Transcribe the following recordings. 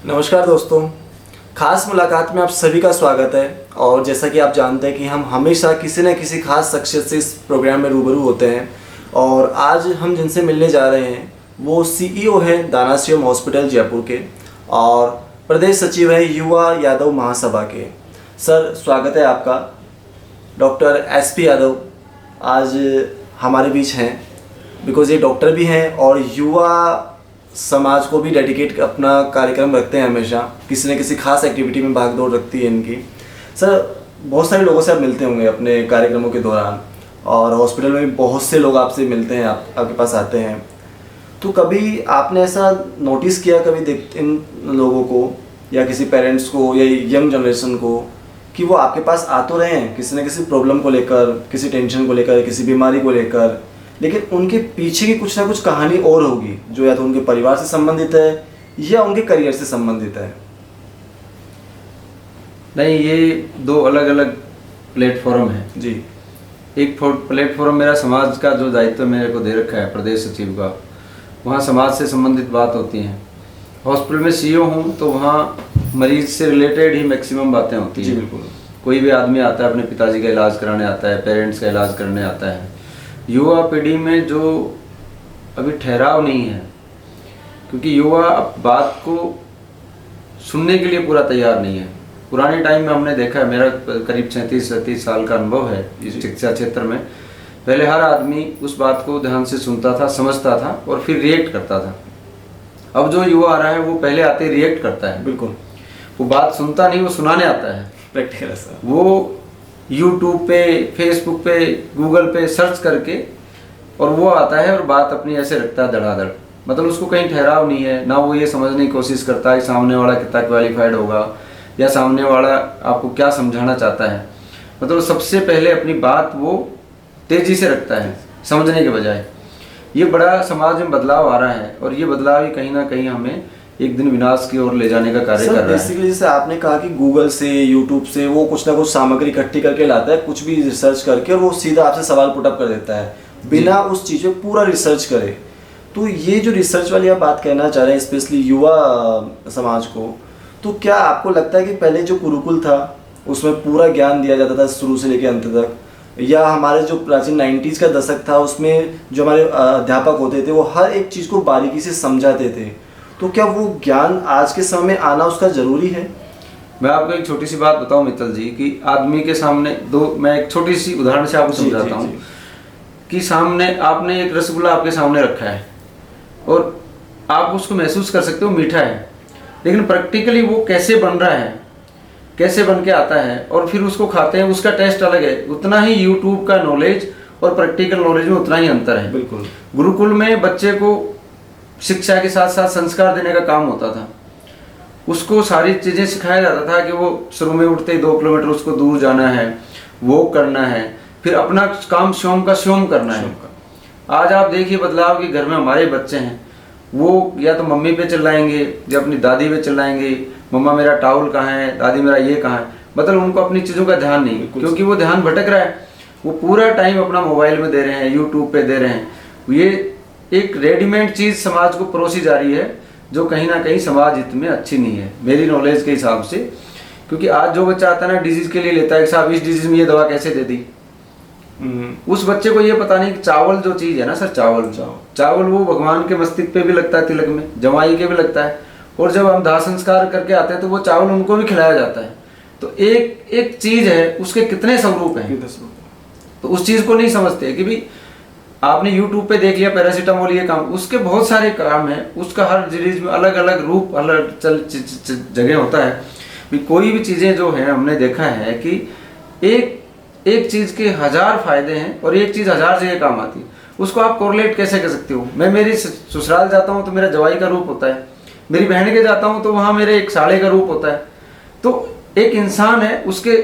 नमस्कार दोस्तों, खास मुलाकात में आप सभी का स्वागत है। और जैसा कि आप जानते हैं कि हम हमेशा किसी न किसी खास शख्सियत से इस प्रोग्राम में रूबरू होते हैं। और आज हम जिनसे मिलने जा रहे हैं वो सीईओ हैं दानाश्रम हॉस्पिटल जयपुर के और प्रदेश सचिव है युवा यादव महासभा के। सर, स्वागत है आपका। डॉक्टर एसपी यादव आज हमारे बीच हैं बिकॉज़ ये डॉक्टर भी हैं और युवा समाज को भी डेडिकेट अपना कार्यक्रम रखते हैं। हमेशा किसी न किसी खास एक्टिविटी में भाग दौड़ रखती है इनकी। सर, बहुत सारे लोगों से आप मिलते होंगे अपने कार्यक्रमों के दौरान और हॉस्पिटल में भी बहुत से लोग आपसे मिलते हैं, आपके पास आते हैं। तो कभी आपने ऐसा नोटिस किया कभी इन लोगों को या किसी पेरेंट्स को या यंग जनरेशन को कि वो आपके पास आ तो रहे हैं किसी न किसी प्रॉब्लम को लेकर, किसी टेंशन को लेकर, किसी बीमारी को लेकर, लेकिन उनके पीछे की कुछ ना कुछ कहानी और होगी जो या तो उनके परिवार से संबंधित है या उनके करियर से संबंधित है? नहीं, ये दो अलग अलग प्लेटफॉर्म है जी। एक प्लेटफॉर्म मेरा समाज का जो दायित्व मेरे को दे रखा है प्रदेश सचिव का, वहाँ समाज से संबंधित बात होती हैं। हॉस्पिटल में सीईओ हूँ तो वहाँ मरीज से रिलेटेड ही मैक्सिमम बातें होती हैं। बिल्कुल। कोई भी आदमी आता है अपने पिताजी का इलाज कराने आता है, पेरेंट्स का इलाज करने आता है। युवा पीढ़ी में जो अभी ठहराव नहीं है, क्योंकि युवा अब बात को सुनने के लिए पूरा तैयार नहीं है। पुराने टाइम में हमने देखा है, मेरा करीब 37-37 साल का अनुभव है इस शिक्षा क्षेत्र में। पहले हर आदमी उस बात को ध्यान से सुनता था, समझता था और फिर रिएक्ट करता था। अब जो युवा आ रहा है वो पहले आते रिएक्ट करता है। बिल्कुल। वो बात सुनता नहीं, वो सुनाने आता है। प्रैक्टिकल है सर। वो यूट्यूब पे, फेसबुक पे, गूगल पे सर्च करके और वो आता है और बात अपनी ऐसे रखता है धड़ाधड़। मतलब उसको कहीं ठहराव नहीं है, ना वो ये समझने की कोशिश करता है सामने वाला कितना क्वालिफाइड होगा या सामने वाला आपको क्या समझाना चाहता है। मतलब सबसे पहले अपनी बात वो तेजी से रखता है समझने के बजाय। ये बड़ा समाज में बदलाव आ रहा है और ये बदलाव ही कहीं ना कहीं हमें एक दिन विनाश की ओर ले जाने का कार्य कर रहा है। बेसिकली जैसे आपने कहा कि गूगल से, यूट्यूब से वो कुछ ना कुछ सामग्री इकट्ठी करके लाता है, कुछ भी रिसर्च करके, और वो सीधा आपसे सवाल पुटअप कर देता है बिना उस चीज़ पे पूरा रिसर्च करे। तो ये जो रिसर्च वाली आप बात कहना चाह रहे हैं स्पेशली युवा समाज को, तो क्या आपको लगता है कि पहले जो गुरुकुल था उसमें पूरा ज्ञान दिया जाता था शुरू से लेकर अंत तक, या हमारे जो प्राचीन 90s का दशक था उसमें जो हमारे अध्यापक होते थे वो हर एक चीज़ को बारीकी से समझाते थे, तो क्या वो ज्ञान आज के समय में आना उसका ज़रूरी है? मैं आपको एक छोटी सी बात बताऊं मित्तल जी कि आदमी के सामने मैं एक छोटी सी उदाहरण से आपको समझाता हूं कि सामने आपने एक रसगुल्ला आपके सामने रखा है और आप उसको महसूस कर सकते हो मीठा है, लेकिन प्रैक्टिकली वो कैसे बन रहा है, कैसे बन के आता है और फिर उसको खाते हैं, उसका टेस्ट अलग है। उतना ही यूट्यूब का नॉलेज और प्रैक्टिकल नॉलेज में उतना ही अंतर है। बिल्कुल। गुरुकुल में बच्चे को शिक्षा के साथ साथ संस्कार देने का काम होता था। उसको सारी चीज़ें सिखाया जाता था कि वो शुरू में उठते ही 2 किलोमीटर उसको दूर जाना है, वॉक करना है, फिर अपना काम स्वयं का स्वयं करना है। आज आप देखिए बदलाव कि घर में हमारे बच्चे हैं, वो या तो मम्मी पे चिल्लाएंगे या अपनी दादी पे चिल्लाएंगे, मम्मा मेरा टाउल कहाँ है, दादी मेरा ये कहाँ है। मतलब उनको अपनी चीज़ों का ध्यान नहीं, क्योंकि वो ध्यान भटक रहा है। वो पूरा टाइम अपना मोबाइल में दे रहे हैं, यूट्यूब पे दे रहे हैं। ये एक रेडीमेड चीज़ समाज को परोसी जा रही है जो कहीं ना कहीं समाज हित में अच्छी नहीं है मेरी नॉलेज के हिसाब से। क्योंकि आज जो बच्चा आता है ना डिजीज के लिए लेता है कि साहब इस डिजीज में ये दवा कैसे दे दी। उस बच्चे को ये पता नहीं कि चावल जो चीज़ है ना सर, चावल वो भगवान के मस्तिष्क पे भी लगता है, तिलक में जमाई के भी लगता है, और जब हम दाह संस्कार करके आते हैं तो वो चावल उनको भी खिलाया जाता है। तो एक चीज़ है, उसके कितने स्वरूप हैं, तो उस चीज़ को नहीं समझते कि भाई आपने YouTube पे देख लिया पैरासीटामोल ये काम, उसके बहुत सारे काम है, उसका हर चीज में अलग अलग रूप, अलग जगह होता है। भी कोई भी चीज़ें जो है हमने देखा है कि एक चीज़ के 1000 फायदे हैं और एक चीज़ 1000 जगह काम आती है। उसको आप कोरिलेट कैसे कर सकते हो? मैं मेरी ससुराल जाता हूँ तो मेरा जवाई का रूप होता है, मेरी बहन के जाता हूँ तो वहाँ मेरे एक साले का रूप होता है। तो एक इंसान है, उसके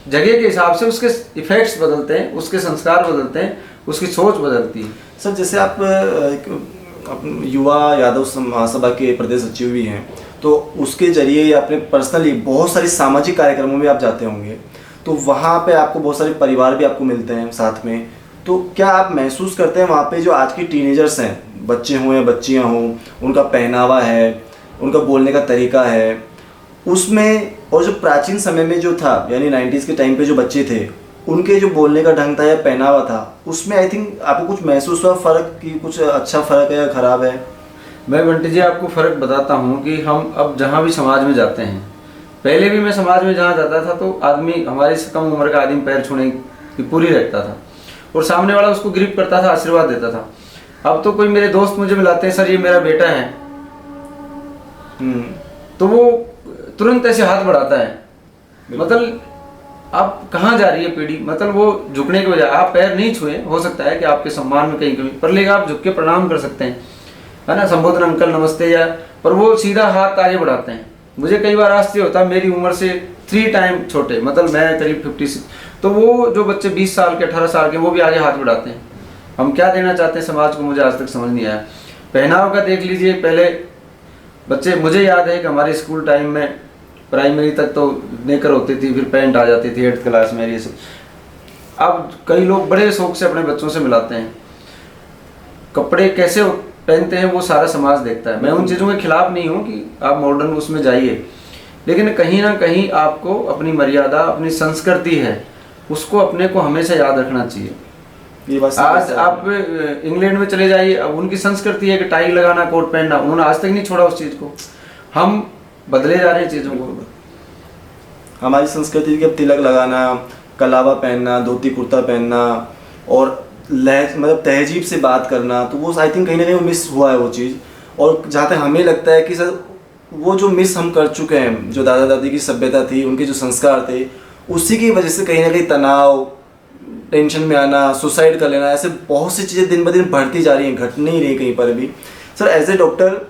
जगह के हिसाब से उसके इफेक्ट्स बदलते हैं, उसके संस्कार बदलते हैं, उसकी सोच बदलती है। सर, जैसे आप युवा यादव महासभा के प्रदेश सचिव भी हैं, तो उसके जरिए अपने पर्सनली बहुत सारी सामाजिक कार्यक्रमों में आप जाते होंगे, तो वहाँ पे आपको बहुत सारे परिवार भी आपको मिलते हैं साथ में। तो क्या आप महसूस करते हैं वहाँ पे जो आज की टीनेजर्स हैं, बच्चे हों या बच्चियाँ हों, उनका पहनावा है, उनका बोलने का तरीका है, उसमें और जो प्राचीन समय में जो था यानी 90s के टाइम पे जो बच्चे थे उनके जो बोलने का ढंग था या पहनावा था, उसमें आई थिंक आपको कुछ महसूस हुआ फ़र्क कि कुछ अच्छा फ़र्क है या ख़राब है? मैं बंटी जी आपको फ़र्क बताता हूँ कि हम अब जहाँ भी समाज में जाते हैं, पहले भी मैं समाज में जहाँ जाता था तो आदमी, हमारे से कम उम्र का आदमी पैर छूने की पूरी रखता था और सामने वाला उसको ग्रिप करता था, आशीर्वाद देता था। अब तो कोई मेरे दोस्त मुझे मिलाते हैं, सर ये मेरा बेटा है, तो वो तुरंत ऐसे हाथ बढ़ाता है। मतलब अब कहाँ जा रही है पीढ़ी? मतलब वो झुकने के बजाय, आप पैर नहीं छुए, हो सकता है कि आपके सम्मान में कहीं कमी, पर लेकिन आप झुक के प्रणाम कर सकते हैं, है ना, संबोधन अंकल नमस्ते, या पर वो सीधा हाथ आगे बढ़ाते हैं। मुझे कई बार आश्चर्य होता है, मेरी उम्र से 3 टाइम छोटे, मतलब मैं करीब 56, तो वो जो बच्चे 20 साल के 18 साल के, वो भी आगे हाथ बढ़ाते हैं। हम क्या देना चाहते हैं समाज को, मुझे आज तक समझ नहीं आया। पहनाव का देख लीजिए, पहले बच्चे, मुझे याद है कि हमारे स्कूल टाइम में प्राइमरी तक तो नेकर होती थी, फिर पैंट आ जाती थी 8th क्लास में, ये सब। अब कई लोग बड़े शौक से अपने बच्चों से मिलाते हैं, कपड़े कैसे पहनते हैं वो सारा समाज देखता है। मैं उन चीज़ों के खिलाफ नहीं हूँ कि आप मॉडर्न उसमें जाइए, लेकिन कहीं ना कहीं आपको अपनी मर्यादा, अपनी संस्कृति है, उसको अपने को हमेशा याद रखना चाहिए। ये बात आज आप इंग्लैंड में चले जाइए, अब उनकी संस्कृति है कि टाई लगाना, कोट पहनना, उन्होंने आज तक नहीं छोड़ा उस चीज़ को। हम बदले जा रहे हैं चीज़ों को। हमारी संस्कृति के अब तिलक लगाना, कलावा पहनना, धोती कुर्ता पहनना और मतलब तहजीब से बात करना, तो वो आई थिंक कहीं ना कहीं मिस हुआ है वो चीज़। और जहाँ तक हमें लगता है कि सर वो जो मिस हम कर चुके हैं, जो दादा दादी की सभ्यता थी, उनके जो संस्कार थे, उसी की वजह से कहीं ना कहीं तनाव, टेंशन में आना, सुसाइड कर लेना, ऐसे बहुत सी चीज़ें दिन ब दिन बढ़ती जा रही हैं, घट नहीं रही कहीं पर भी। Sir as a doctor,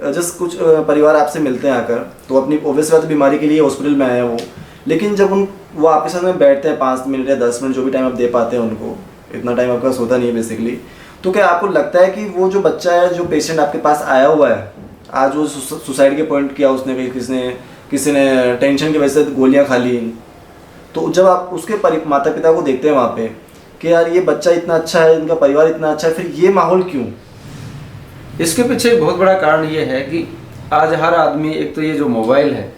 just कुछ परिवार आपसे मिलते हैं आकर, तो अपनी ओबियस बात बीमारी के लिए हॉस्पिटल में आए हैं वो, लेकिन जब वो आपके साथ में बैठते हैं 5 मिनट या 10 मिनट, जो भी टाइम आप दे पाते हैं उनको, इतना टाइम आपके पास होता नहीं है बेसिकली, तो क्या आपको लगता है कि वो जो बच्चा है, जो पेशेंट आपके पास आया हुआ है, आज वो सुसाइड के पॉइंट किया उसने, किसी ने टेंशन की वजह से गोलियाँ खा ली, तो जब आप उसके माता पिता को देखते हैं वहाँ पे कि यार ये बच्चा इतना अच्छा है, इनका परिवार इतना अच्छा है, फिर ये माहौल क्यों? इसके पीछे एक बहुत बड़ा कारण ये है कि आज हर आदमी, एक तो ये जो मोबाइल है,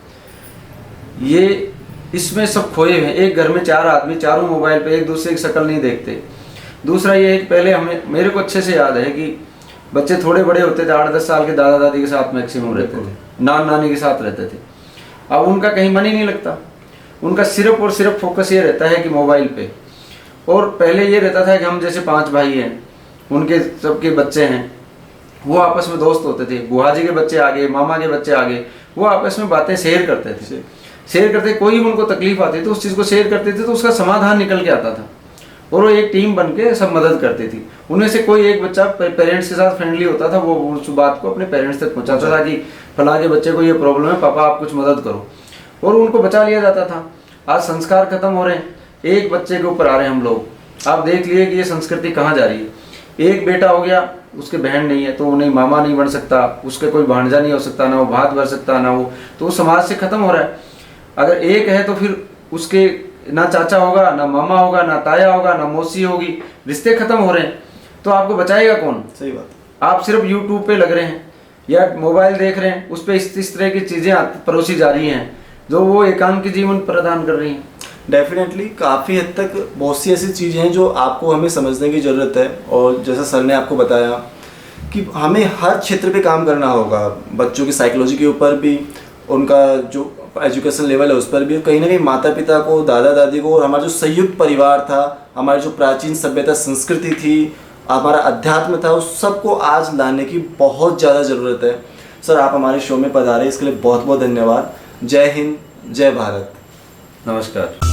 ये इसमें सब खोए हुए हैं। एक घर में 4 आदमी, चारों मोबाइल पे, एक दूसरे की शक्ल नहीं देखते। दूसरा ये है कि पहले मेरे को अच्छे से याद है कि बच्चे थोड़े बड़े होते थे, 8-10 साल के, दादा दादी के साथ मैक्सिमम रहते थे, नानी के साथ रहते थे। अब उनका कहीं मन ही नहीं लगता, उनका सिर्फ और सिर्फ फोकस ये रहता है कि मोबाइल पे। और पहले ये रहता था कि हम जैसे 5 भाई हैं, उनके सबके बच्चे हैं, वो आपस में दोस्त होते थे, बुआ जी के बच्चे आगे, मामा के बच्चे आगे, वो आपस में बातें शेयर करते थे। शेयर करते, कोई भी उनको तकलीफ आती थी, उस चीज़ को शेयर करते थे, तो उसका समाधान निकल के आता था और वो एक टीम बन के सब मदद करती थी। उनमें से कोई एक बच्चा पेरेंट्स के साथ फ्रेंडली होता था, वो उस बात को अपने पेरेंट्स तक पहुंचाता था कि फलां के बच्चे को ये प्रॉब्लम है, पापा आप कुछ मदद करो, और उनको बचा लिया जाता था। आज संस्कार खत्म हो रहे हैं, एक बच्चे के ऊपर आ रहे हैं हम लोग। आप देख लिए कि ये संस्कृति कहाँ जा रही है। एक बेटा हो गया, उसके बहन नहीं है तो वो नहीं मामा नहीं बन सकता, उसके कोई भांजा नहीं हो सकता, ना वो भात भर सकता, ना वो, तो वो समाज से खत्म हो रहा है। अगर एक है तो फिर उसके ना चाचा होगा, ना मामा होगा, ना ताया होगा, ना मौसी होगी, रिश्ते खत्म हो रहे हैं, तो आपको बचाएगा कौन? सही बात। आप सिर्फ यूट्यूब पे लग रहे हैं या मोबाइल देख रहे हैं, उस पर इस तरह की चीज़ें परोसी जा रही हैं जो वो एकांत जीवन प्रदान कर रही हैं। डेफिनेटली काफ़ी हद तक बहुत सी ऐसी चीज़ें हैं जो आपको हमें समझने की ज़रूरत है, और जैसा सर ने आपको बताया कि हमें हर क्षेत्र पे काम करना होगा, बच्चों की साइकोलॉजी के ऊपर भी, उनका जो एजुकेशन लेवल है उस पर भी, कहीं ना कहीं माता पिता को, दादा दादी को, और हमारा जो संयुक्त परिवार था, हमारी जो प्राचीन सभ्यता संस्कृति थी, हमारा अध्यात्म था, उस सबको आज लाने की बहुत ज़्यादा ज़रूरत है। सर आप हमारे शो में पधारे, इसके लिए बहुत बहुत धन्यवाद। जय हिंद, जय भारत। नमस्कार।